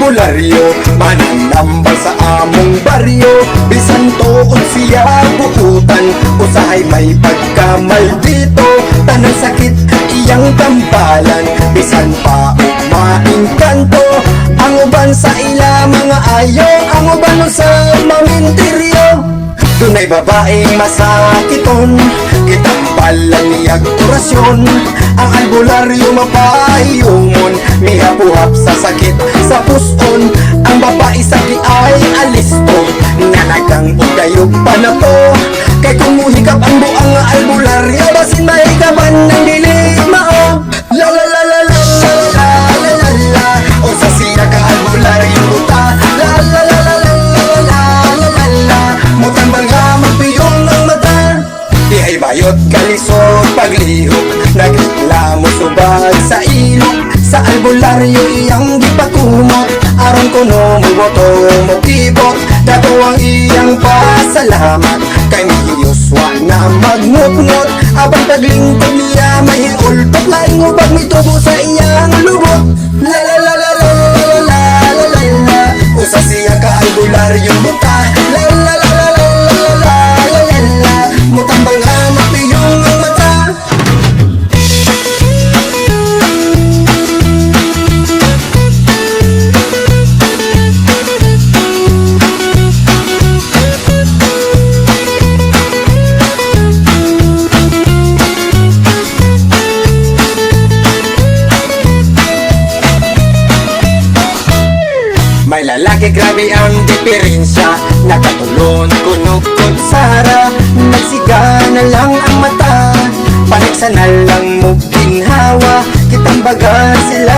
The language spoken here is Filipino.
albularyo, mananambal sa among baryo. Bisan tuod siya buutan, usahay may pagkamaldito. Tanang sakit iyang tambalan, bisan pa maingkanto. Ang uban sa ila mga ayo, ang uban sa mamintiryo. Dunay babaeng masakiton, kitambalan niyag orasyon. Ang albularyo mapahiyumon, mihapuhap sa sakit sa puson. Ang babae sa di ay alisto, nanagang udayog pa na to. Kay kung muhikap ang buang nga albularyo, basin mahikapan ng dilig mao. La la la la la la la la la la, o sa siya ka albularyo buta. La la la la la la la la la la, mutambal nga magpiyong ng mata. Di ay bayot kalisod paglihok, nagreklamo subag sa ilog. Sa albularyo iyang gipakumot, aron kuno mo boto mo kibot. Dato ang iyang pasalamat, kay mihiyoswa na magngot-ngot. Abang taglingkod niya may ultot, laing ubag may tubo sa iyang lubot. La la la la la la la la la la, usa siya ka albularyo buta. La la la la la la la la la la, mutambang nga mapiyong ang mata. May lalaki grabe ang diferensya, nakatulon kunukot sara. Nagsiga na lang ang mata, paniksa na lang mo ginhawa. Kitambaga sila